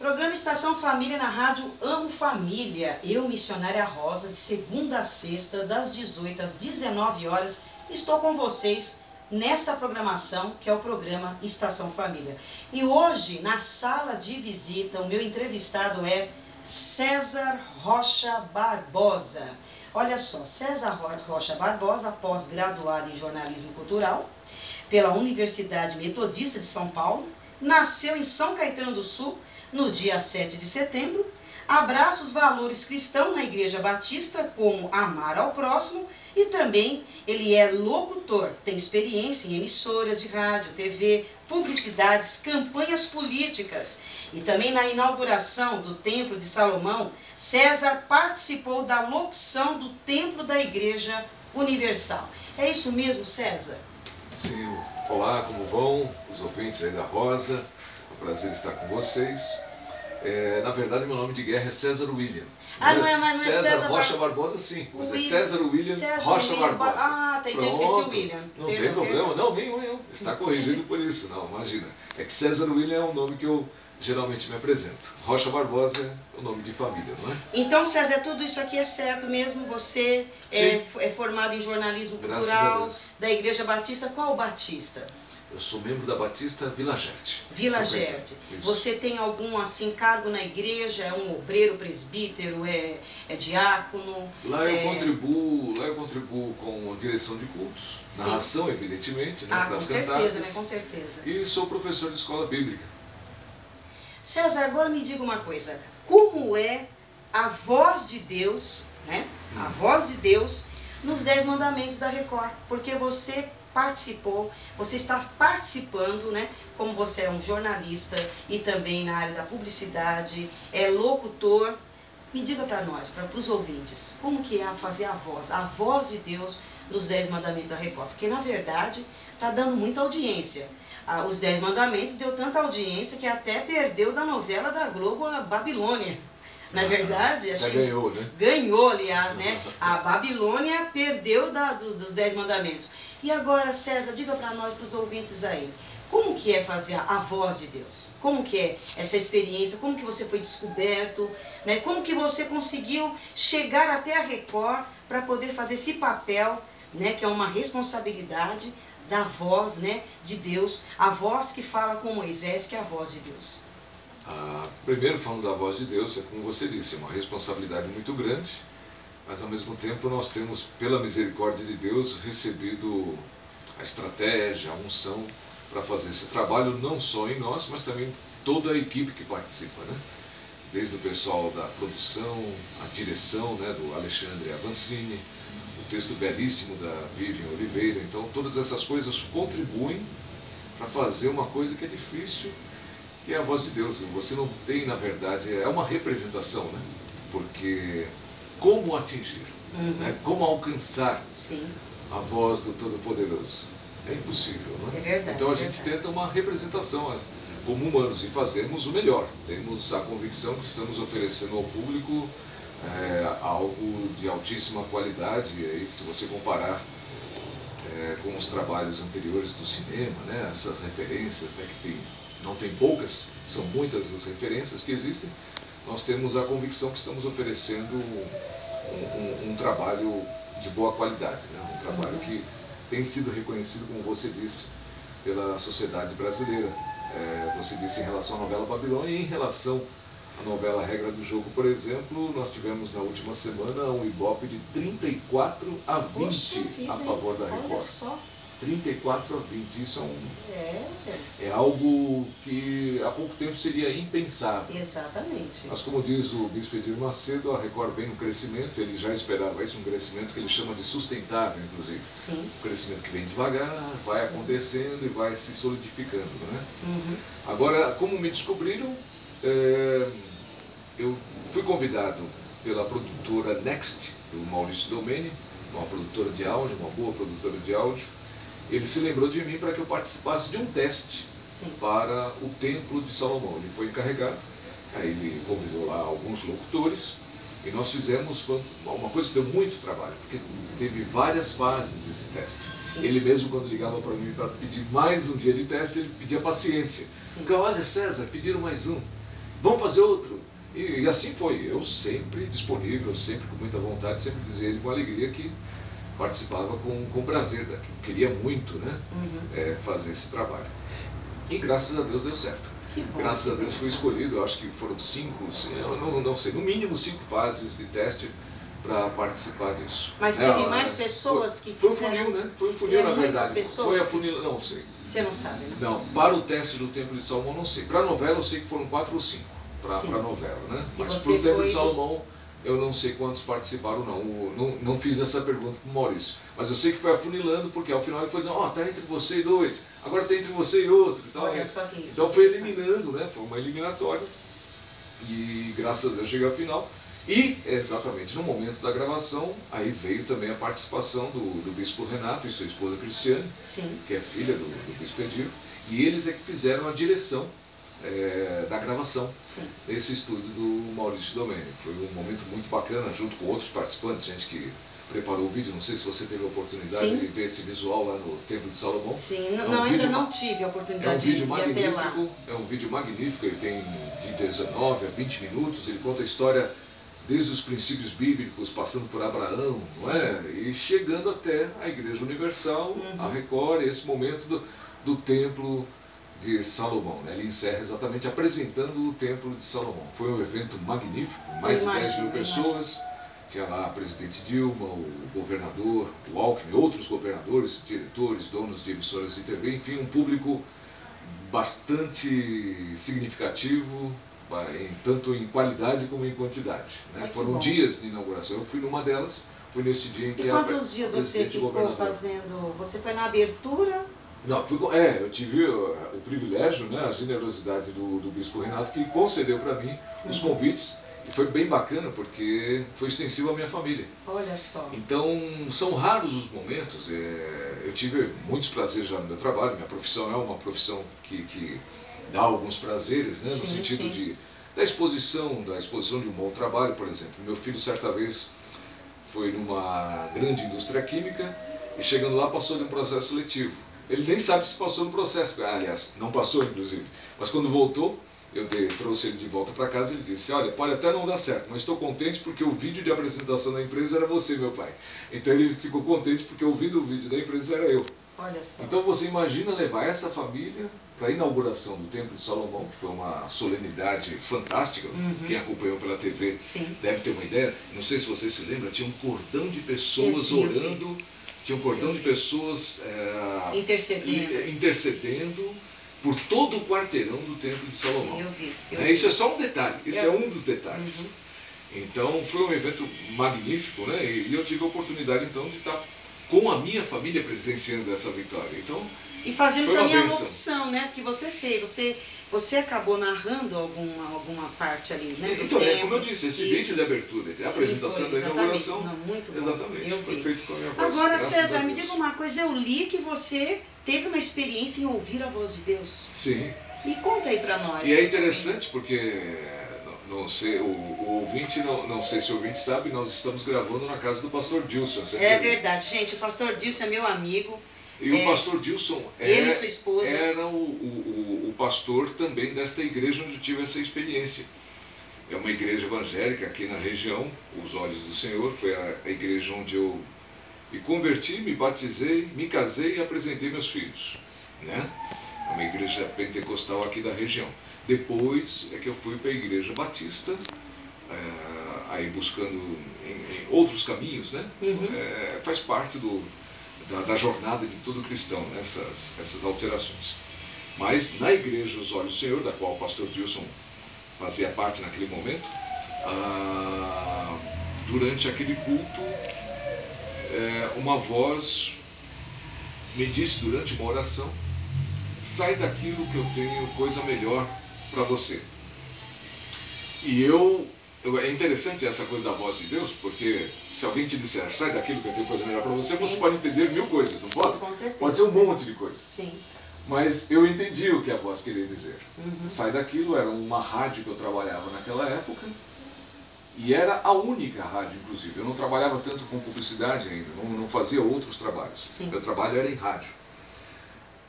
Programa Estação Família na rádio Amo Família. Eu, missionária Rosa, de segunda a sexta, das 18 às 19 horas, estou com vocês nesta programação, que é o programa Estação Família. E hoje, na sala de visita, o meu entrevistado é César Rocha Barbosa. Olha só, César Rocha Barbosa, pós-graduado em jornalismo cultural pela Universidade Metodista de São Paulo, nasceu em São Caetano do Sul no dia 7 de setembro, abraça os valores cristãos na Igreja Batista, como amar ao próximo, e também ele é locutor, tem experiência em emissoras de rádio, TV, publicidades, campanhas políticas. E também na inauguração do Templo de Salomão, César participou da locução do Templo da Igreja Universal. É isso mesmo, César? Sim, olá, como vão os ouvintes aí da Rosa? É um prazer estar com vocês. Na verdade, meu nome de guerra é César William. Mas não é César Rocha Barbosa, sim. Mas William, é César William Rocha Barbosa. Ah, tem que esqueci o William. Não tem problema, não, nenhum. Está corrigido por isso, não, imagina. É que César William é um nome que eu geralmente me apresento. Rocha Barbosa é o nome de família, não é? Então, César, tudo isso aqui é certo mesmo? Você é formado em jornalismo cultural da Igreja Batista. Qual Batista? Eu sou membro da Batista Vila Gerte. Vila Gerte. Você tem algum assim cargo na igreja? É um obreiro, presbítero, é diácono? Lá eu contribuo com direção de cultos, sim, narração, evidentemente, né, para as cantatas. Né? Com certeza. E sou professor de escola bíblica. César, agora me diga uma coisa. Como é a voz de Deus, né? A voz de Deus nos 10 mandamentos da Record? Porque você participou, você está participando, né? Como você é um jornalista e também na área da publicidade, é locutor. Me diga para nós, para os ouvintes, como que é fazer a voz de Deus nos 10 mandamentos da Record? Porque na verdade está dando muita audiência. Os 10 mandamentos deu tanta audiência que até perdeu da novela da Globo a Babilônia. Na verdade, acho que ganhou, né? Ganhou, aliás, né? A Babilônia perdeu dos 10 mandamentos. E agora, César, diga para nós, para os ouvintes aí, como que é fazer a voz de Deus? Como que é essa experiência? Como que você foi descoberto? Né? Como que você conseguiu chegar até a Record para poder fazer esse papel, né? Que é uma responsabilidade da voz, né? De Deus, a voz que fala com Moisés, que é a voz de Deus. Primeiro, falando da voz de Deus, é como você disse, é uma responsabilidade muito grande, mas ao mesmo tempo nós temos, pela misericórdia de Deus, recebido a estratégia, a unção para fazer esse trabalho, não só em nós, mas também toda a equipe que participa, né? Desde o pessoal da produção, a direção, né, do Alexandre Avancini, o texto belíssimo da Vivian Oliveira. Então todas essas coisas contribuem para fazer uma coisa que é difícil, que é a voz de Deus. Você não tem, na verdade, é uma representação, né? Porque como atingir, né? Como alcançar a voz do Todo-Poderoso? É impossível, não é? É verdade. Então a gente tenta uma representação como humanos e fazemos o melhor. Temos a convicção que estamos oferecendo ao público algo de altíssima qualidade. E aí, se você comparar com os trabalhos anteriores do cinema, né? Essas referências, né, que não tem poucas, são muitas as referências que existem, nós temos a convicção que estamos oferecendo um trabalho de boa qualidade, né? Um trabalho que tem sido reconhecido, como você disse, pela sociedade brasileira. Você disse em relação à novela Babilônia e em relação à novela Regra do Jogo, por exemplo, nós tivemos na última semana um Ibope de 34 a 20 a favor da Record. Olha só. 34 a 20, isso é algo que há pouco tempo seria impensável. Exatamente. Mas como diz o Bispo Edir Macedo, a Record vem no crescimento, ele já esperava isso, um crescimento que ele chama de sustentável, inclusive. Sim. Um crescimento que vem devagar, vai acontecendo e vai se solidificando, né? Agora, como me descobriram, eu fui convidado pela produtora Next, do Maurício Domene, uma produtora de áudio, uma boa produtora de áudio. Ele se lembrou de mim para que eu participasse de um teste para o Templo de Salomão. Ele foi encarregado, aí ele convidou lá alguns locutores e nós fizemos uma coisa que deu muito trabalho, porque teve várias fases esse teste. Ele mesmo, quando ligava para mim para pedir mais um dia de teste, ele pedia paciência. Porque, olha, César, pediram mais um. vamos fazer outro. E assim foi, eu sempre disponível, sempre com muita vontade, sempre dizia ele com alegria que participava com prazer daquilo, queria muito, né, fazer esse trabalho. E graças a Deus deu certo. Que bom, graças a Deus fui escolhido, eu acho que foram 5, eu não sei, no mínimo 5 fases de teste para participar disso. Mas teve mais pessoas que fizeram... Foi o funil, né? Foi o funil, na verdade. Pessoas foi a funil, não sei. Você não sabe, né? Não, para o teste do Templo de Salomão não sei. Para a novela eu sei que foram 4 ou 5, para a novela, né? Mas para o Templo de Salomão eu não sei quantos participaram, não fiz essa pergunta para o Maurício. Mas eu sei que foi afunilando, porque ao final ele foi dizendo, está entre você e 2, agora está entre você e outro. Então, então foi eliminando, né? Foi uma eliminatória. E graças a Deus cheguei ao final. E exatamente no momento da gravação, aí veio também a participação do Bispo Renato e sua esposa Cristiane, que é filha do Bispo Edir, e eles é que fizeram a direção da gravação nesse estúdio do Maurício Domene. Foi um momento muito bacana, junto com outros participantes, gente que preparou o vídeo. Não sei se você teve a oportunidade de ver esse visual lá no Templo de Salomão. Sim, ainda não tive a oportunidade de ir até lá. É um vídeo magnífico, ele tem de 19 a 20 minutos, ele conta a história desde os princípios bíblicos, passando por Abraão, não é? E chegando até a Igreja Universal, a Record, esse momento do Templo de Salomão, né? Ele encerra exatamente apresentando o Templo de Salomão. Foi um evento magnífico, mais de 10 mil pessoas. Tinha lá a presidente Dilma, o governador, o Alckmin, outros governadores, diretores, donos de emissoras de TV, enfim, um público bastante significativo, tanto em qualidade como em quantidade, né? Foram dias de inauguração. Eu fui numa delas, fui nesse dia em que quantos dias você ficou fazendo? Você foi na abertura? Não, eu tive o privilégio, né, a generosidade do Bispo Renato, que concedeu para mim os convites, e foi bem bacana porque foi extensivo à minha família. Olha só. Então, são raros os momentos. Eu tive muitos prazeres já no meu trabalho, minha profissão é uma profissão que dá alguns prazeres, né, no sentido da exposição de um bom trabalho, por exemplo. Meu filho, certa vez, foi numa grande indústria química e chegando lá passou de um processo seletivo. Ele nem sabe se passou no processo, aliás, não passou inclusive, mas quando voltou, eu trouxe ele de volta para casa e ele disse, olha, pode até não dar certo, mas estou contente porque o vídeo de apresentação da empresa era você, meu pai. Então ele ficou contente porque ouvindo o vídeo da empresa era eu. Olha só. Então você imagina levar essa família para a inauguração do Templo de Salomão, que foi uma solenidade fantástica. Quem acompanhou pela TV deve ter uma ideia. Não sei se você se lembra, tinha um cordão de pessoas orando, tinha um cordão de pessoas intercedendo por todo o quarteirão do Templo de Salomão. Isso é só um detalhe, esse é um dos detalhes. Então foi um evento magnífico, né? E eu tive a oportunidade então de estar com a minha família presenciando essa vitória. Então, e fazendo também a opção, né, que você fez. Você acabou narrando alguma parte ali, né? Então, como eu disse, esse vídeo de abertura, a apresentação da inauguração. Não, muito bom. Exatamente, foi feito com a minha voz. Agora, César, me diga uma coisa, eu li que você teve uma experiência em ouvir a voz de Deus. Sim. E conta aí para nós. E é interessante porque, não sei, o ouvinte, não sei se o ouvinte sabe, nós estamos gravando na casa do pastor Dilson. É verdade, gente, o pastor Dilson é meu amigo. E o pastor Dilson ele e sua esposa era o pastor também desta igreja onde eu tive essa experiência. É uma igreja evangélica aqui na região, Os Olhos do Senhor. Foi a igreja onde eu me converti, me batizei, me casei e apresentei meus filhos, né? É uma igreja pentecostal aqui da região. Depois é que eu fui para a igreja batista, aí buscando em outros caminhos, né? Faz parte da jornada de todo cristão, né? essas alterações. Mas na igreja Os Olhos do Senhor, da qual o pastor Dilson fazia parte naquele momento, durante aquele culto, uma voz me disse durante uma oração, sai daquilo que eu tenho coisa melhor para você. E é interessante essa coisa da voz de Deus, porque se alguém te disser, sai daquilo que eu tenho coisa melhor para você, você pode entender 1000 coisas, não pode? Com certeza. Pode ser um monte de coisas. Sim. Mas eu entendi o que a voz queria dizer. Sai daquilo, era uma rádio que eu trabalhava naquela época, e era a única rádio, inclusive. Eu não trabalhava tanto com publicidade ainda, não fazia outros trabalhos. Meu trabalho era em rádio.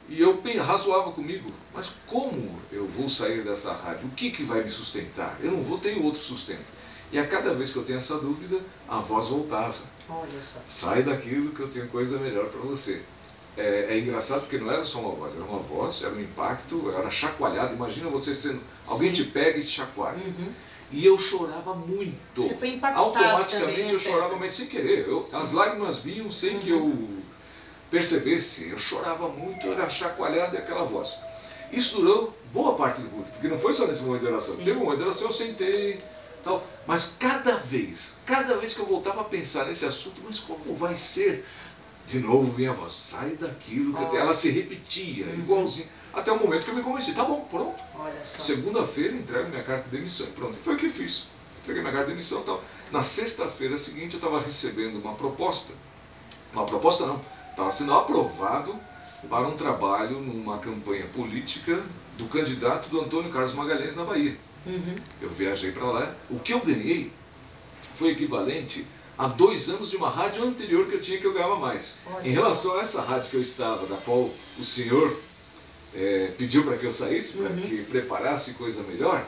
E eu razoava comigo, mas como eu vou sair dessa rádio? O que vai me sustentar? Eu não vou ter outro sustento. E a cada vez que eu tenho essa dúvida, a voz voltava. Olha só. Sai daquilo que eu tenho coisa melhor para você. É engraçado porque não era só uma voz, era um impacto, era chacoalhado. Imagina você sendo, alguém te pega e te chacoalha. E eu chorava muito. Você foi impactado automaticamente também, eu chorava, César. mas sem querer. As lágrimas vinham sem que eu percebesse. Eu chorava muito, era chacoalhado e aquela voz. Isso durou boa parte do culto, porque não foi só nesse momento de oração. Teve um momento de oração, eu sentei, tal. Mas cada vez que eu voltava a pensar nesse assunto, mas como vai ser? De novo vinha a voz, sai daquilo que ela se repetia, igualzinho. Até o momento que eu me convenci, tá bom, pronto. Olha só. Segunda-feira entrego minha carta de demissão, pronto. E foi o que eu fiz. Entreguei minha carta de demissão e tal. Na sexta-feira seguinte eu estava recebendo uma proposta. Uma proposta não, estava sendo aprovado para um trabalho numa campanha política do candidato do Antônio Carlos Magalhães na Bahia. Eu viajei para lá. O que eu ganhei foi equivalente a 2 anos de uma rádio anterior que eu ganhava mais. Em relação a essa rádio que eu estava, da qual o senhor pediu para que eu saísse, para que preparasse coisa melhor,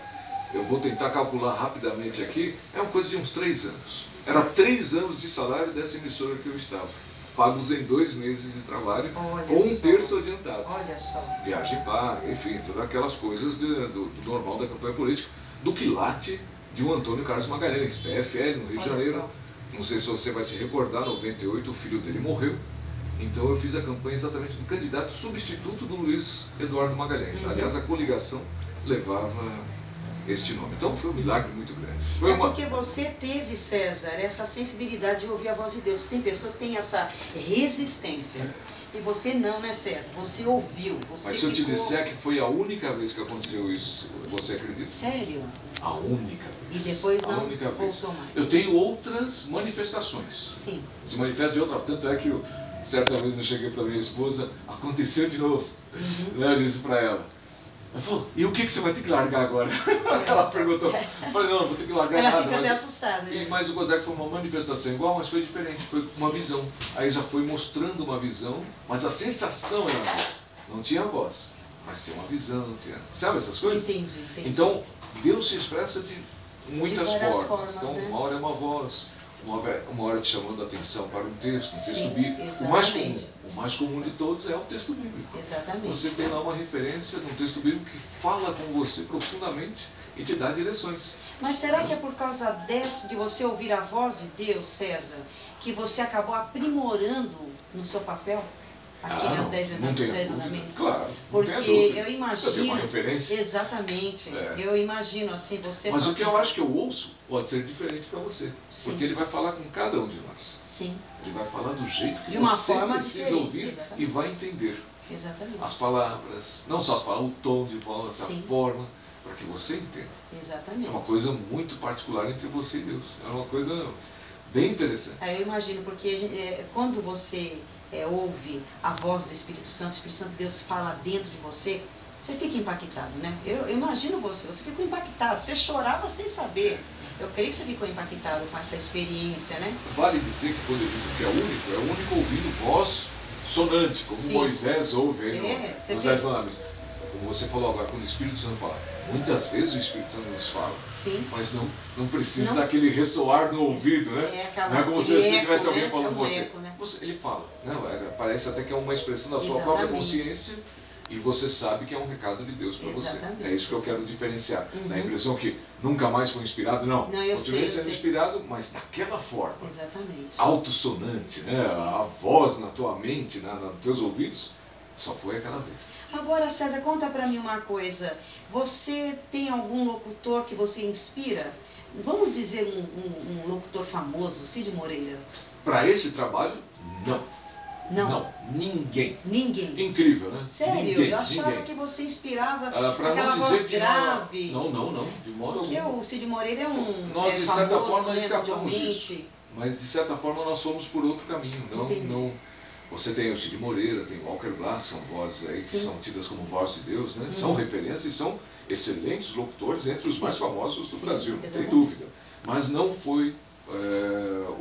eu vou tentar calcular rapidamente aqui, é uma coisa de uns 3 anos. Era 3 anos de salário dessa emissora que eu estava, pagos em 2 meses de trabalho, com 1/3 adiantado. Olha só. Viagem paga, enfim, todas aquelas coisas do normal da campanha política, do quilate de um Antônio Carlos Magalhães, PFL, no Rio de Janeiro. Não sei se você vai se recordar, em 98 o filho dele morreu. Então eu fiz a campanha exatamente do candidato substituto do Luiz Eduardo Magalhães. Aliás, a coligação levava este nome. Então foi um milagre muito grande. Porque você teve, César, essa sensibilidade de ouvir a voz de Deus. Tem pessoas que têm essa resistência. E você não, né, César? Você ouviu. Você Mas se eu te disser que foi a única vez que aconteceu isso, você acredita? Sério? A única vez. E depois não voltou mais. Eu tenho outras manifestações. Sim. Se manifesta de outra. Tanto é que certa vez eu cheguei para minha esposa, aconteceu de novo. Eu disse para ela. Ela falou, e o que você vai ter que largar agora? Ela perguntou. Eu falei, não vou ter que largar nada. Ela fica até assustada. Né? Mas o Gozek foi uma manifestação igual, mas foi diferente, foi uma visão. Aí já foi mostrando uma visão, mas a sensação era a mesma. Não tinha voz, mas tinha uma visão. Sabe essas coisas? Entendi. Então, Deus se expressa de muitas formas. Então, né? uma hora é uma voz, uma hora te chamando a atenção para um texto bíblico. Exatamente. O mais comum de todos é o texto bíblico. Exatamente. Você tem lá uma referência de um texto bíblico que fala com você profundamente e te dá direções. Mas será que é por causa de você ouvir a voz de Deus, César, que você acabou aprimorando no seu papel? Aqui nas 10 mandamentos. Claro. Porque eu imagino. Tem uma referência. Exatamente. Eu imagino assim, você. Mas o que eu acho que eu ouço pode ser diferente para você. Sim. Porque ele vai falar com cada um de nós. Sim. Ele vai falar do jeito que de uma você forma precisa ouvir exatamente. E vai entender. Exatamente. As palavras, não só as palavras, o tom de voz, a forma, para que você entenda. Exatamente. É uma coisa muito particular entre você e Deus. É uma coisa bem interessante. Eu imagino, porque quando você ouve a voz do Espírito Santo, o Espírito Santo de Deus fala dentro de você, você fica impactado, né? Eu imagino você ficou impactado, você chorava sem saber. Eu creio que você ficou impactado com essa experiência, né? Vale dizer que quando eu digo que é o único ouvindo voz sonante, como Moisés ouve aí nos 10 mandamentos. Como você falou agora, quando o Espírito Santo fala. Muitas vezes o Espírito Santo nos fala, mas não precisa daquele ressoar no ouvido, né? Não é como se tivesse alguém falando com você. Ele fala, parece até que é uma expressão da sua própria consciência e você sabe que é um recado de Deus para você. É isso que eu quero diferenciar. Dá a impressão que nunca mais foi inspirado, não. Continuei sendo inspirado, mas daquela forma. Exatamente. Autossonante, né? A voz na tua mente, nos teus ouvidos, só foi aquela vez. Agora, César, conta para mim uma coisa. Você tem algum locutor que você inspira? Vamos dizer um locutor famoso, Cid Moreira. Para esse trabalho, não. Não, ninguém. Ninguém. Incrível, né? Sério? Ninguém, eu achava que você inspirava aquela voz grave. Não, de modo algum. Porque o Cid Moreira é nós, de certa famoso, forma, né, escapamos disso. Mas, de certa forma, nós fomos por outro caminho. Não. Você tem o Cid Moreira, tem o Walker Blass, são vozes aí que são tidas como voz de Deus, né? São referências e são excelentes locutores entre os mais famosos do Brasil, não tem dúvida. Mas não foi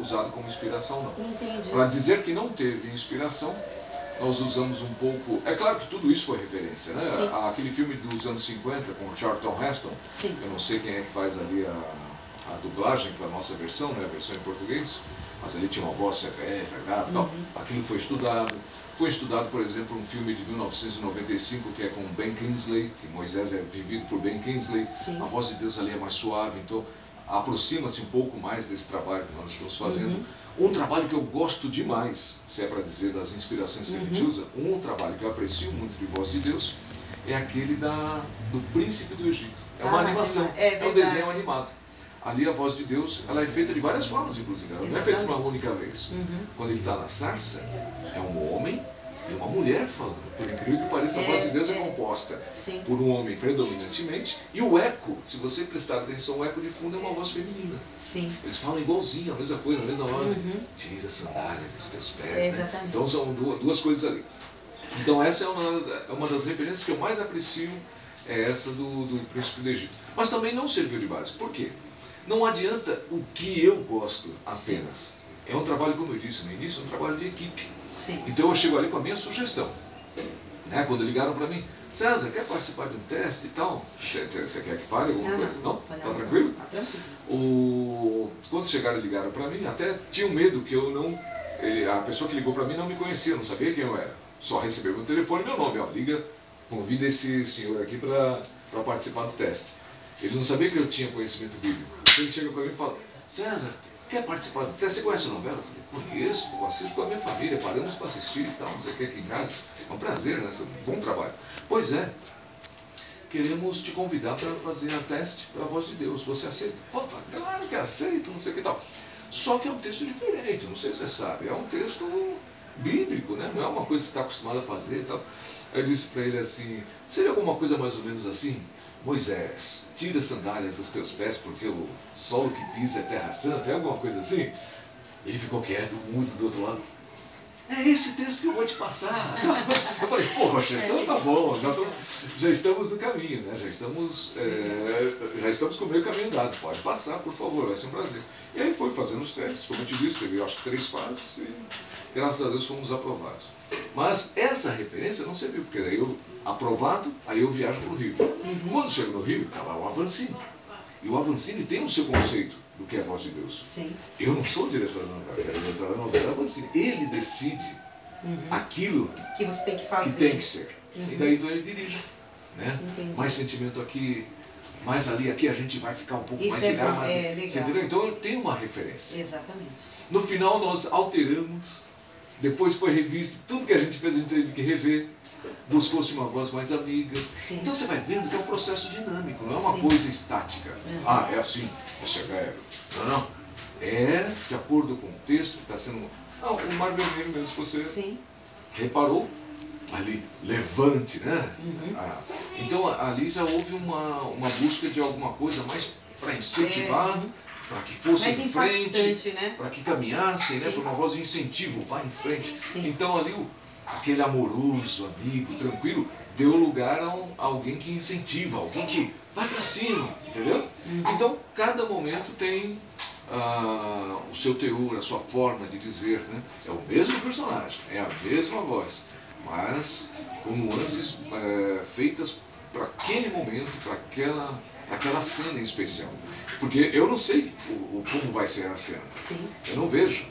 usado como inspiração, não. Entendi. Para dizer que não teve inspiração, nós usamos um pouco... É claro que tudo isso foi referência, né? Sim. Aquele filme dos anos 50 com o Charlton Heston, Sim. eu não sei quem é que faz ali a dublagem para a nossa versão, né? A versão em português, mas ali tinha uma voz severa, grave e tal. Aquilo foi estudado. Foi estudado, por exemplo, um filme de 1995 que é com Ben Kingsley, que Moisés é vivido por Ben Kingsley. Sim. A voz de Deus ali é mais suave, então aproxima-se um pouco mais desse trabalho que nós estamos fazendo. Um trabalho que eu gosto demais, se é para dizer das inspirações que a gente usa, um trabalho que eu aprecio muito de voz de Deus, é aquele do Príncipe do Egito. É uma animação, é um desenho animado. Ali a voz de Deus, ela é feita de várias formas, inclusive. Ela não é feita uma única vez. Quando ele está na sarça, é um homem e uma mulher falando. Por incrível que pareça, a voz de Deus é composta por um homem predominantemente. E o eco, se você prestar atenção, o eco de fundo é uma voz feminina. Sim. Eles falam igualzinho, a mesma coisa, a mesma hora. Tira a sandália dos teus pés. Né? Então são duas coisas ali. Então essa é uma das referências que eu mais aprecio, é essa do Príncipe do Egito. Mas também não serviu de base. Por quê? Não adianta o que eu gosto apenas. É um trabalho, como eu disse no início, um trabalho de equipe. Sim. Então eu chego ali com a minha sugestão. Né? Quando ligaram para mim, César, quer participar de um teste e tal? Você quer que pare alguma coisa? Não? Tá tranquilo? Tá tranquilo. Quando chegaram e ligaram para mim, até tinha medo que eu não... A pessoa que ligou para mim não me conhecia, não sabia quem eu era. Só recebeu meu telefone e meu nome. Ó, liga, convida esse senhor aqui para participar do teste. Ele não sabia que eu tinha conhecimento bíblico. Ele chega para mim e fala, César, quer participar do teste? Você conhece a novela? Eu falei, conheço, eu assisto com a minha família, paramos para assistir e tal, não sei o que aqui em casa. É um prazer, né? Bom trabalho. Pois é, queremos te convidar para fazer um teste para a voz de Deus. Você aceita? Pô, claro que aceito, não sei o que tal. Só que é um texto diferente, não sei se você sabe. É um texto bíblico, né? Não é uma coisa que você está acostumado a fazer e tal. Eu disse para ele assim, seria alguma coisa mais ou menos assim? Moisés, tira a sandália dos teus pés, porque o solo que pisa é terra santa, é alguma coisa assim? Ele ficou quieto, mudo do outro lado. É esse texto que eu vou te passar. Eu falei, poxa, então tá bom, já estamos no caminho, né? Já estamos com o meio caminho dado. Pode passar, por favor, vai ser um prazer. E aí foi fazendo os testes, como eu te disse, teve acho que 3 fases e graças a Deus fomos aprovados. Mas essa referência não serviu, porque daí eu, aprovado, aí eu viajo para o Rio. Quando chego no Rio, está lá o Avancini. E o Avancini tem o seu conceito do que é a voz de Deus. Sim. Eu não sou o diretor da novela, o diretor da novela é o Avancini. Ele decide aquilo que você tem que fazer. Que tem que ser. E daí então ele dirige. Né? Mais sentimento aqui, mais ali, aqui a gente vai ficar um pouco isso mais ligado. Você entendeu? Então eu tenho uma referência. Exatamente. No final nós alteramos, depois foi revisto, tudo que a gente fez a gente teve que rever. Buscou-se uma voz mais amiga. Sim. Então você vai vendo que é um processo dinâmico, não é uma coisa estática. Ah, é assim, é severo. Não. É de acordo com o texto que está sendo... o Mar Vermelho mesmo, se você reparou, ali, levante, né? Então ali já houve uma busca de alguma coisa mais para incentivar, para que fosse em frente, né? Para que caminhassem, né? Para uma voz de incentivo, vá em frente. Sim. Então ali aquele amoroso, amigo, tranquilo, deu lugar a alguém que incentiva, alguém que vai para cima, entendeu? Então, cada momento tem o seu teor, a sua forma de dizer, né? É o mesmo personagem, é a mesma voz, mas com nuances feitas para aquele momento, para aquela cena em especial. Porque eu não sei como vai ser a cena. Sim. Eu não vejo.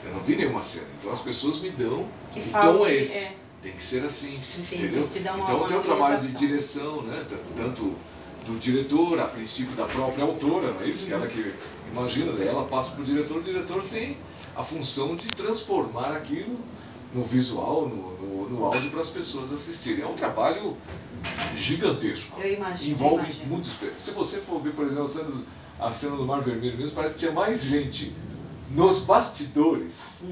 Eu não vi nenhuma cena. Então as pessoas me dão que o tom é esse. Tem que ser assim. Entendeu? Então tem um trabalho de direção, né? Tanto do diretor, a princípio da própria autora, não é isso? Ela que imagina, daí ela passa para o diretor tem a função de transformar aquilo no visual, no áudio para as pessoas assistirem. É um trabalho gigantesco. Eu imagino. Envolve muitos. Se você for ver, por exemplo, a cena do Mar Vermelho mesmo, parece que tinha mais gente nos bastidores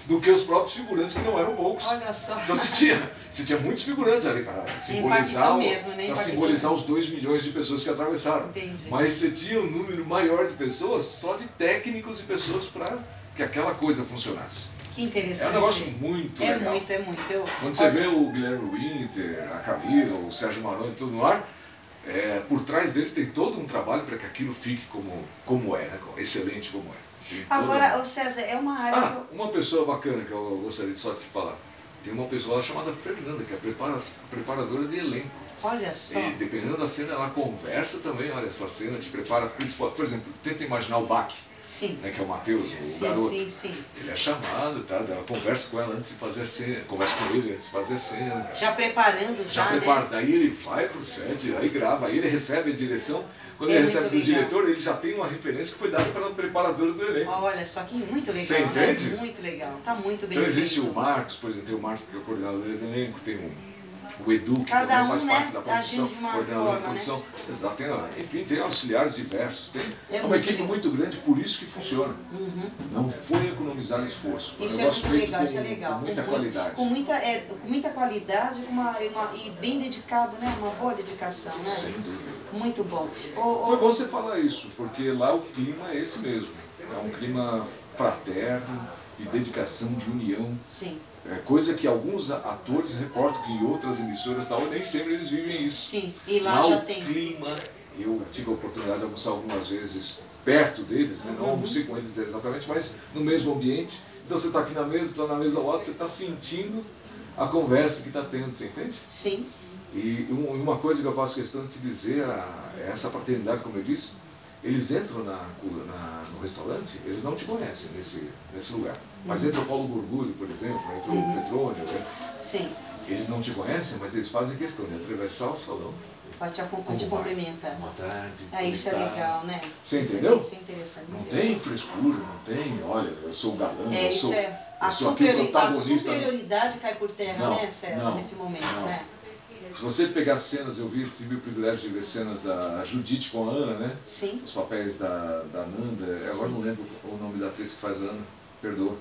do que os próprios figurantes, que não eram poucos. Olha só. Então você tinha muitos figurantes ali para simbolizar os 2 milhões de pessoas que atravessaram. Entendi. Mas você tinha um número maior de pessoas, só de técnicos e pessoas para que aquela coisa funcionasse. Que interessante. É um negócio muito legal. É muito. Quando você vê o Guilherme Winter, a Camila, o Sérgio Maroni, tudo no ar, por trás deles tem todo um trabalho para que aquilo fique como é, né? Excelente como é. Agora, César, é uma área... uma pessoa bacana que eu gostaria de só te falar. tem uma pessoa lá chamada Fernanda, que é a preparadora de elenco. Olha só. E dependendo da cena, ela conversa também, olha, essa cena te prepara, por exemplo, tenta imaginar o Bach. Sim. Né, que é o Matheus, o sim, garoto. Sim, sim. Ele é chamado, tá? Ela conversa com ela antes de fazer a cena, conversa com ele antes de fazer a cena. Já preparando, já prepara. Né? Daí ele vai pro set, aí grava, aí ele recebe a direção. Quando ele recebe do diretor, ele já tem uma referência que foi dada pela preparadora do elenco. Olha, só que muito legal. Você entende? Né? Muito legal, tá muito bem Então existe feito. o Marcos, por exemplo, tem o Marcos que é o coordenador do elenco, tem o Edu, que cada também faz parte da produção, coordenador da produção. Né? Exato, enfim, tem auxiliares diversos. Tem uma equipe muito grande, por isso que funciona. Não foi economizar esforço. Foi isso um negócio feito legal, isso é legal. Com muita qualidade. Com muita qualidade e bem dedicado, né? Uma boa dedicação, né? Sem dúvida. Muito bom. Foi bom você falar isso, porque lá o clima é esse mesmo. É um clima fraterno, de dedicação, de união. Sim. É coisa que alguns atores reportam que em outras emissoras tal, nem sempre eles vivem isso. Sim, e lá já tem. O clima, eu tive a oportunidade de almoçar algumas vezes perto deles, né? Não almocei com eles exatamente, mas no mesmo ambiente. Então você está aqui na mesa, está na mesa ao lado, você está sentindo a conversa que está tendo, você entende? Sim. E uma coisa que eu faço questão de te dizer, essa fraternidade, como eu disse, eles entram no restaurante, eles não te conhecem nesse lugar. Mas entra o Paulo Gorgulho, por exemplo, entra o Petrônio, né? Sim. Eles não te conhecem, mas eles fazem questão de atravessar o salão. Para te cumprimentar. Boa tarde. Isso é legal, né? Você entendeu? Isso é interessante. Não tem frescura, não tem, olha, eu sou o galã, a superioridade cai por terra, né, César, nesse momento, né? Se você pegar cenas, eu tive o privilégio de ver cenas da Judite com a Ana, né? Sim. Os papéis da Nanda, agora não lembro o nome da atriz que faz a Ana, perdoa.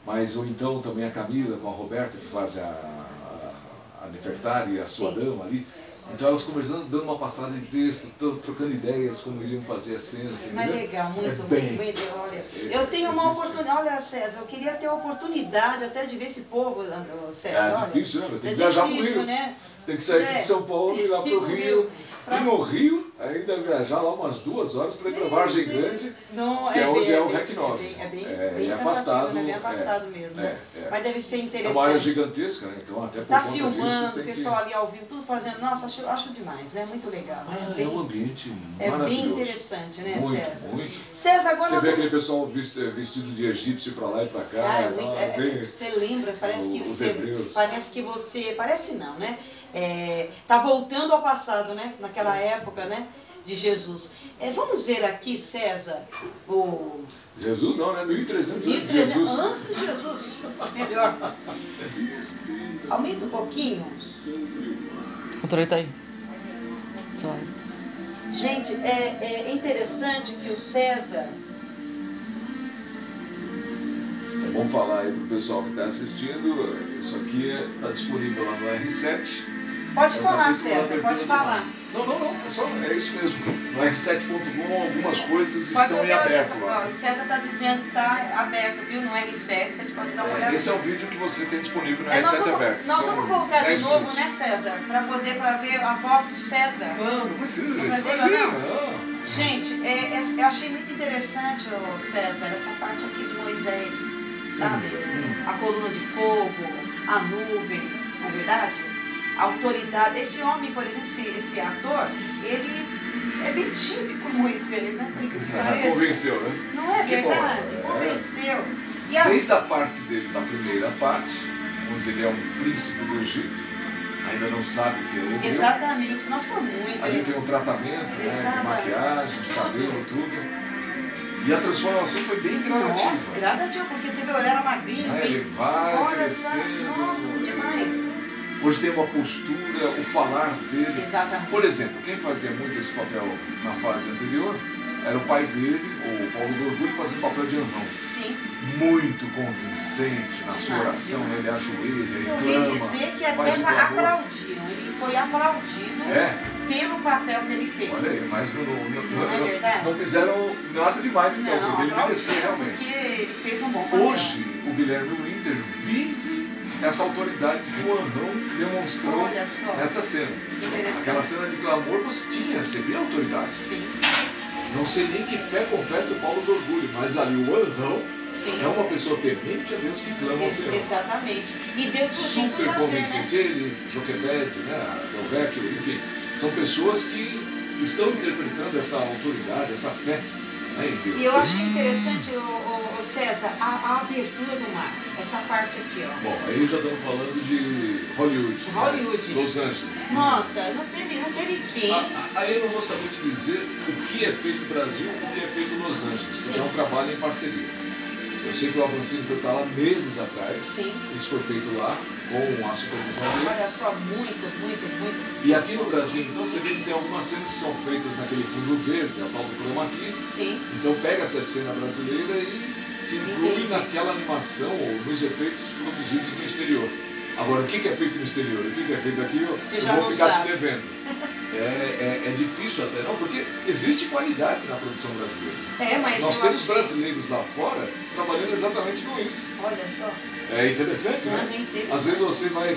Mas, ou então também a Camila com a Roberta, que faz a Nefertari, a sua dama ali. Então elas conversando, dando uma passada de texto, trocando ideias como iriam fazer a cena. Mas legal, muito bem. Olha, eu tenho uma oportunidade, olha César, eu queria ter a oportunidade até de ver esse povo, César. É difícil, né? Tem que viajar pro Rio. Né? Tem que sair aqui de São Paulo e ir lá pro Rio. E no Rio, ainda viajar lá umas 2 horas para ir para Vargem Grande, que é onde é o REC 9. É bem afastado, né? Bem afastado mesmo. Mas deve ser interessante. É uma área gigantesca, né? Então até por tá conta filmando, disso, o pessoal ali ao vivo, tudo fazendo. Nossa, acho demais, né? Muito legal. É um ambiente maravilhoso. É bem interessante, né, muito, César? Muito. César, agora você vê aquele pessoal vestido de egípcio para lá e para cá. Você lembra, parece que os hebreus. Parece não, né? Tá voltando ao passado, né? Naquela época, né? De Jesus. Vamos ver aqui, César, Jesus não, né? 1300 antes de Jesus. Antes de Jesus. Melhor. Aumenta um pouquinho. O controle tá aí. Gente, é interessante que o César... É bom falar aí pro pessoal que está assistindo, isso aqui está disponível lá no R7. Pode falar, César, pode falar. Não, é isso mesmo. No R7.com algumas coisas estão em aberto lá. O César está dizendo que está aberto, viu? No R7, vocês podem dar uma olhada. Esse é o vídeo que você tem disponível no R7 aberto. Nós vamos voltar de novo, né, César? Para ver a voz do César. Não precisa, gente. Não. Gente, eu achei muito interessante, César, essa parte aqui de Moisés, sabe? A coluna de fogo, a nuvem, não é verdade? A autoridade. Esse homem, por exemplo, esse ator, ele é bem típico Moisés, né? Convenceu, né? Não é verdade? Convenceu. Desde a parte dele, da primeira parte, onde ele é um príncipe do Egito, ainda não sabe que é hebreu. Exatamente, nós foi muito. Ali tem um tratamento, né, de maquiagem, de cabelo, tudo. E a transformação foi bem gradativa. Nossa, gradativa, porque você vê, ele era magrinho. Ele vai crescendo. Nossa, demais. Hoje tem uma postura, o falar dele. Exatamente. Por exemplo, quem fazia muito esse papel na fase anterior era o pai dele, o Paulo Gorgulho, fazendo o papel de anão. Sim. Muito convincente na sua oração, né? Ele ajoelha, ele clama. Eu ouvi dizer que até aplaudiram. Ele foi aplaudido pelo papel que ele fez. Olha aí, mas não fizeram nada demais, então, porque ele mereceu realmente. Porque ele fez um bom papel. Hoje, o Guilherme Winter vive essa autoridade que o anão demonstrou nessa cena. Aquela cena de clamor, você via a autoridade. Sim. Não sei nem que fé confessa Paulo do orgulho, mas ali o anrão é uma pessoa temente a Deus que clama ao Senhor. Exatamente. E deu tudo super convincente. Ele, Joquebede, né, Del Vecchio, enfim, são pessoas que estão interpretando essa autoridade, essa fé, né, em Deus. E eu achei interessante, o César, a abertura do mar. Essa parte aqui, ó. Bom, aí já estamos falando de Hollywood. Né? Los Angeles. Nossa, não teve quem. Aí eu não vou saber te dizer o que é feito no Brasil e o que é feito em Los Angeles. Porque é um trabalho em parceria. Eu sei que o Avancini foi para lá meses atrás. Sim. Isso foi feito lá com a supervisão dele. Olha só, muito. E aqui no Brasil, então você vê que tem algumas cenas que são feitas naquele fundo verde, a tal do chroma key. Sim. Então pega essa cena brasileira e se inclui naquela animação ou nos efeitos produzidos no exterior. Agora, o que é feito no exterior? O que é feito aqui, eu vou ficar te devendo. É difícil até, não, porque existe qualidade na produção brasileira. Mas nós temos brasileiros lá fora trabalhando exatamente com isso. Olha só. É interessante, né? Interessante. Às vezes você vai,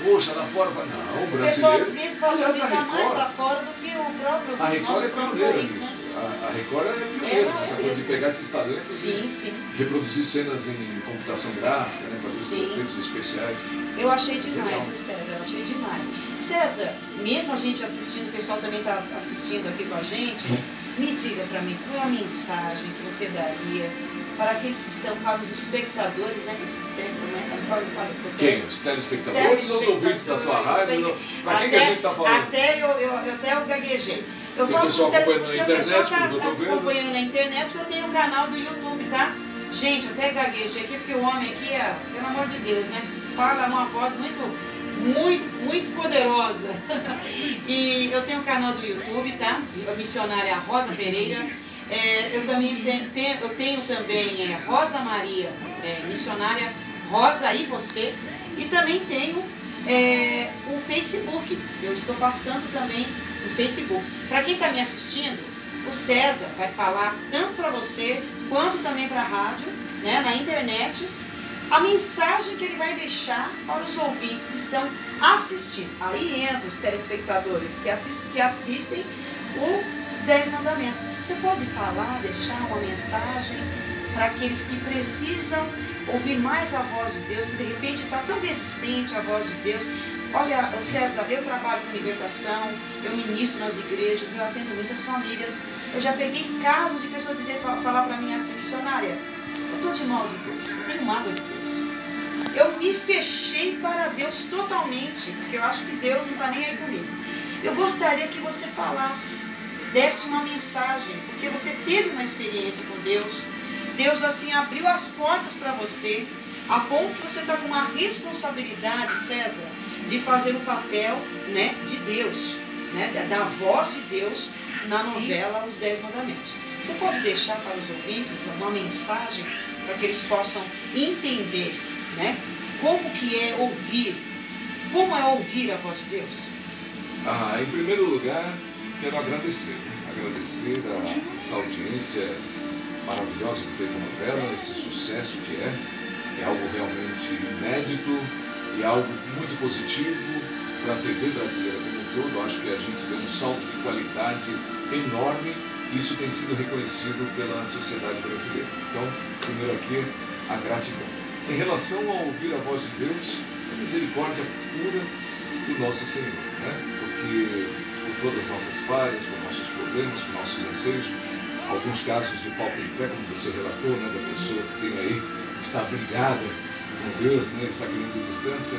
poxa, lá fora, não, o brasileiro... O pessoal às vezes valoriza mais lá fora do que o próprio A Record é pioneira país, nisso. né? A Record é pioneira nessa coisa de pegar esses talentos e reproduzir cenas em computação gráfica, né, fazer efeitos especiais. Eu achei demais, o César, eu achei demais. César, mesmo a gente assistindo, o pessoal também está assistindo aqui com a gente, me diga para mim, qual é a mensagem que você daria para aqueles que estão, para os espectadores, né? Quem? Os telespectadores ou os ouvintes da sua rádio? Para quem que a gente está falando? Até eu gaguejei. Tem pessoal acompanhando na internet, como eu estou vendo. Acompanhando na internet, porque eu tenho um canal do YouTube, tá? Gente, eu até gaguejei aqui, porque o homem aqui é, pelo amor de Deus, né? Fala uma voz muito poderosa. E eu tenho um canal do YouTube, tá? A missionária Rosa Pereira. Eu também tenho também Rosa Maria, missionária Rosa e Você. E também tenho o Facebook. Eu estou passando também no Facebook. Para quem está me assistindo, o César vai falar tanto para você quanto também para a rádio, né, na internet, a mensagem que ele vai deixar para os ouvintes que estão assistindo. Aí entra os telespectadores que assistem os 10 mandamentos. Você pode falar, deixar uma mensagem para aqueles que precisam ouvir mais a voz de Deus, que de repente está tão resistente a voz de Deus. Olha, César, eu trabalho com libertação, eu ministro nas igrejas, eu atendo muitas famílias. Eu já peguei casos de pessoas falar para mim assim, missionária, eu estou de mal de Deus, eu tenho mágoa de Deus. Eu me fechei para Deus totalmente, porque eu acho que Deus não está nem aí comigo. Eu gostaria que você falasse, desse uma mensagem, porque você teve uma experiência com Deus. Deus assim abriu as portas para você, a ponto que você está com uma responsabilidade, César, de fazer o papel, né, de Deus, né, da voz de Deus na novela Os 10 Mandamentos. Você pode deixar para os ouvintes uma mensagem para que eles possam entender, né, como que é ouvir, como é ouvir a voz de Deus? Em primeiro lugar, quero agradecer essa audiência maravilhosa que teve a novela, esse sucesso que é algo realmente inédito e algo muito positivo para a TV brasileira como um todo. Eu acho que a gente deu um salto de qualidade enorme e isso tem sido reconhecido pela sociedade brasileira. Então, primeiro aqui, a gratidão. Em relação a ouvir a voz de Deus, a misericórdia pura do nosso Senhor, né? Porque com todas as nossas falhas, com nossos problemas, com nossos anseios, alguns casos de falta de fé, como você relatou, né, da pessoa que tem aí, está brigada com Deus, né, está querendo distância,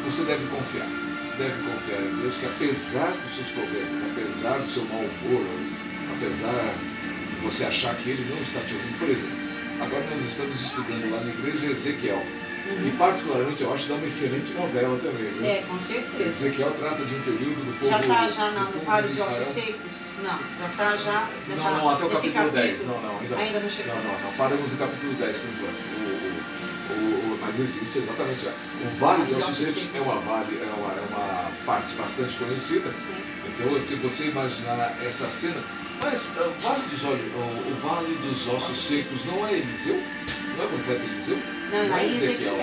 você deve confiar em Deus, que apesar dos seus problemas, apesar do seu mau humor, apesar de você achar que Ele não está te ouvindo, por exemplo, agora nós estamos estudando lá na igreja Ezequiel. E particularmente eu acho que dá uma excelente novela também, viu? Com certeza. Ezequiel trata de um período do povo. Já está no Vale dos Ossos Secos? Não, já está já nessa. Não, até o capítulo 10. Ainda não chegou. Não. Paramos no capítulo 10 por enquanto. Mas existe exatamente. O Vale dos Ossos Secos é uma parte bastante conhecida. Sim. Então, se você imaginar essa cena. Mas o Vale dos Ossos Secos não é Eliseu? Não é o profeta Eliseu? Não, é Ezequiel.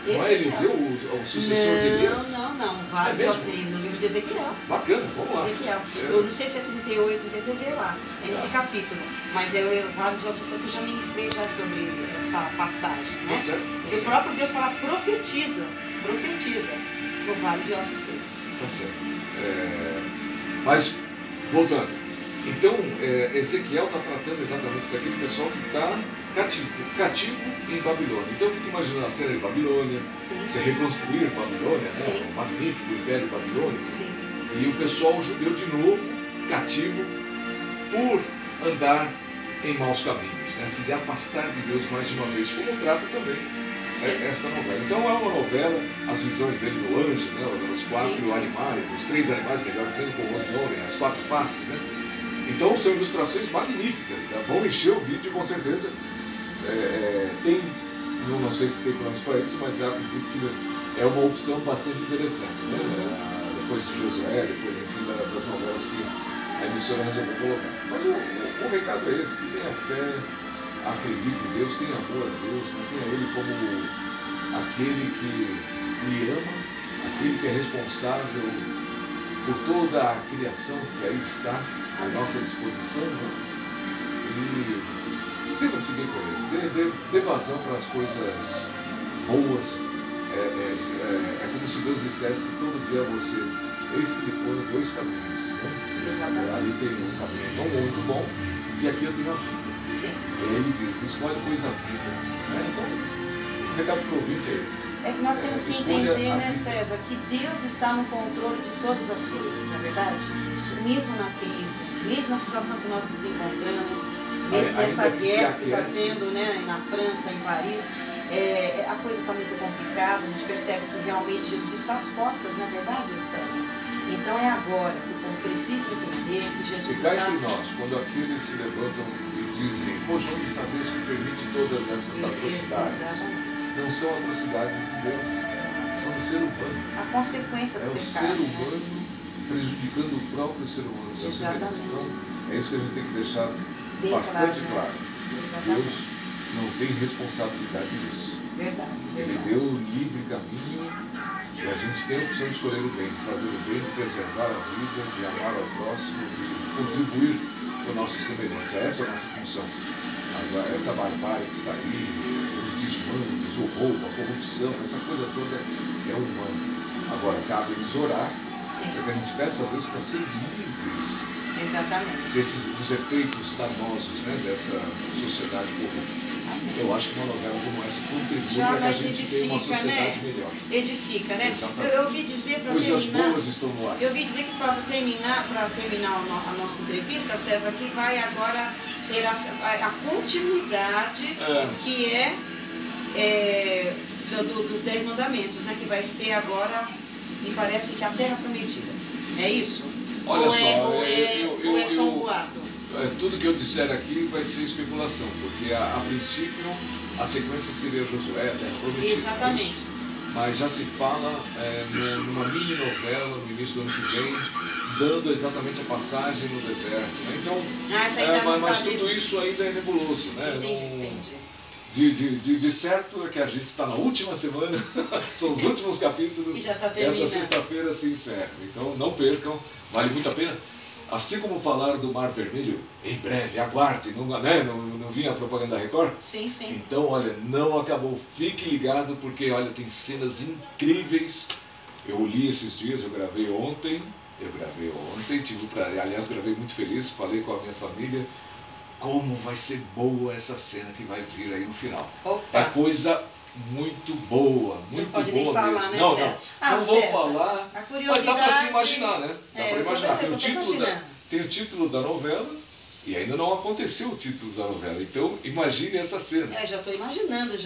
Não é Eliseu, o sucessor de Elias? Não. No livro livro de Ezequiel. Bacana, vamos lá. Ezequiel. Eu não sei se é 38, 30, você vê lá, é nesse capítulo. Mas eu vários de Ossos Secos já ministrei já sobre essa passagem, né? Tá certo, E o próprio Deus fala, profetiza no Vale de Ossos Secos. Tá certo. Mas, voltando. Então, Ezequiel está tratando exatamente daquele pessoal que está cativo em Babilônia. Então eu fico imaginando a cena de Babilônia, se reconstruir Babilônia, né? O magnífico Império Babilônico. Sim. E o pessoal judeu de novo, cativo, por andar em maus caminhos, né? Se afastar de Deus mais uma vez, como trata também esta novela. Então é uma novela, as visões dele do anjo, né? Os quatro animais, os três animais, melhor dizendo, com o rosto de homem, as quatro faces, né? Então são ilustrações magníficas, né? Vão encher o vídeo com certeza. Tem, não sei se tem planos para isso, mas eu acredito que é uma opção bastante interessante, né? Depois de Josué, depois, enfim, das novelas que a emissora resolveu colocar. Mas o recado é esse: que tenha fé, acredite em Deus, tenha amor a Deus, né? Tenha Ele como aquele que lhe ama, aquele que é responsável por toda a criação que aí está à nossa disposição, né? E deva seguir com ele, dê vazão para as coisas boas. É como se Deus dissesse todo dia a você: eis que lhe ponho dois caminhos, né? Ali tem um caminho não muito bom e aqui eu tenho a vida. Sim. E ele diz: escolhe pois a vida, né? Então o recado para o ouvinte é esse. É que nós temos que entender, né, César, que Deus está no controle de todas as coisas, não é verdade? Mesmo na crise, mesmo na situação que nós nos encontramos, mesmo nessa guerra que está tendo, né, na França, em Paris, a coisa está muito complicada. A gente percebe que realmente Jesus está às portas, não é verdade, César? Então é agora que o povo precisa entender que Jesus está... E cá entre nós, quando aqueles se levantam e dizem: poxa, onde está Deus que permite todas essas atrocidades? Exatamente. Não são atrocidades de Deus, são do ser humano. A consequência do pecado. É o ser humano prejudicando o próprio ser humano. Exatamente. Então, é isso que a gente tem que deixar bem bastante claro. Exatamente. Deus não tem responsabilidade nisso. Verdade. Ele deu o livre caminho e a gente tem a opção de escolher o bem, de fazer o bem, de preservar a vida, de amar ao próximo, de contribuir com nossos semelhantes. Essa é a nossa função. Agora, essa barbárie que está aí, os desmandos, o roubo, a corrupção, essa coisa toda é humana. Agora, cabe-nos orar para que a gente peça a Deus para ser livres. Exatamente. Dos efeitos danosos, né, dessa sociedade corrupta. Eu acho que uma novela como essa contribui para que a gente tenha uma sociedade melhor. Edifica, né? Eu ouvi dizer para terminar... Coisas boas estão no ar. Eu ouvi dizer que para terminar a nossa entrevista, César, que vai agora ter a continuidade que dos 10 mandamentos, né? Que vai ser agora, me parece que a Terra Prometida. É isso? Olha ou é só um boato? Tudo que eu disser aqui vai ser especulação, porque a princípio a sequência seria Josué, a Terra Prometida. Exatamente. Mas já se fala numa mini novela no início do ano que vem, dando exatamente a passagem no deserto. Né? Então, mas tudo isso ainda é nebuloso, né? Entendi. De certo é que a gente está na última semana, são os últimos capítulos, essa sexta-feira se encerra. Então não percam, vale muito a pena. Assim como falaram do Mar Vermelho, em breve, aguarde, não vinha a propaganda da Record? Sim, sim. Então, olha, não acabou, fique ligado, porque, olha, tem cenas incríveis. Eu li esses dias, eu gravei ontem, aliás, gravei muito feliz, falei com a minha família, como vai ser boa essa cena que vai vir aí no final. Opa. É coisa muito boa, você muito pode boa nem falar, mesmo. Né, não vou falar, mas dá para se imaginar, né? Dá para imaginar. Tem o título da novela e ainda não aconteceu o título da novela. Então, imagine essa cena. Já estou imaginando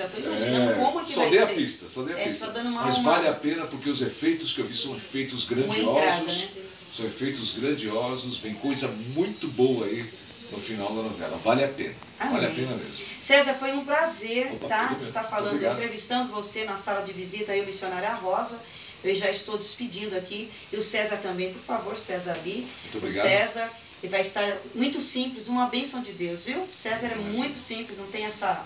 como que só vai dei ser. A pista, só dei a pista. Só dando mas vale a pena porque os efeitos que eu vi são efeitos grandiosos. Né? São efeitos grandiosos, vem coisa muito boa aí no final da novela. Vale a pena. Amém. Vale a pena mesmo. César, foi um prazer estar falando, Obrigado. Entrevistando você na sala de visita, eu, missionária Rosa. Eu já estou despedindo aqui. E o César também, por favor, César ali. Muito obrigado. O César, ele vai estar muito simples, uma bênção de Deus, viu? O César é muito simples, não tem essa...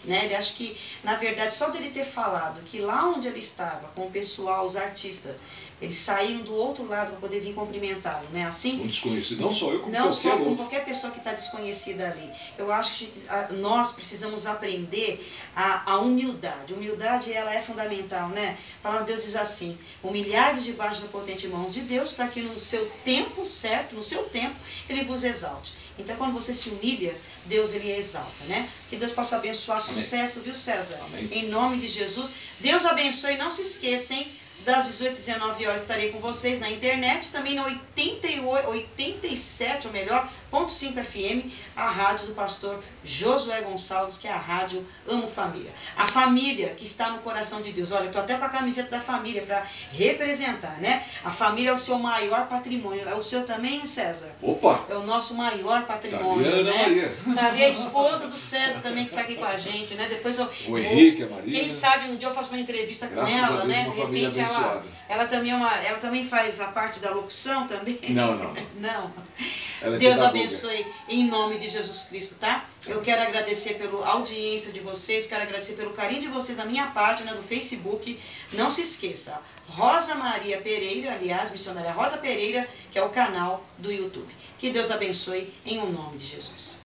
Né? Ele acha que, na verdade, só dele ter falado que lá onde ele estava, com o pessoal, os artistas, Eles saíram do outro lado para poder vir cumprimentá-lo, né? Assim? Um desconhecido, não só eu, como não qualquer só como outro. qualquer pessoa que está desconhecida ali. Eu acho que nós precisamos aprender a humildade. Humildade, ela é fundamental, né? A palavra de Deus diz assim: humilhai-vos debaixo da potente mãos de Deus, para que no seu tempo certo, no seu tempo, Ele vos exalte. Então, quando você se humilha, Deus, Ele exalta, né? Que Deus possa abençoar. Amém. Sucesso, viu, César? Amém. Em nome de Jesus. Deus abençoe. Não se esqueça, hein? Das 18 às 19 horas estarei com vocês na internet, também na 87, ou melhor, .5 FM, a rádio do pastor Josué Gonçalves, que é a rádio Amo Família. A família que está no coração de Deus. Olha, eu estou até com a camiseta da família para representar, né? A família é o seu maior patrimônio. É o seu também, César? Opa! É o nosso maior patrimônio, tá ali, né? Maria. Tá ali a esposa do César também, que está aqui com a gente, né? Depois o Henrique, a Maria. Quem sabe um dia eu faço uma entrevista Graças com ela, a Deus, né? uma De família repente ela também faz a parte da locução também. Não. Não. Ela é Deus pedagoga. abençoe em nome de Jesus Cristo, tá? Eu quero agradecer pela audiência de vocês, quero agradecer pelo carinho de vocês na minha página do Facebook. Não se esqueça, Rosa Maria Pereira, aliás, missionária Rosa Pereira, que é o canal do YouTube. Que Deus abençoe em nome de Jesus.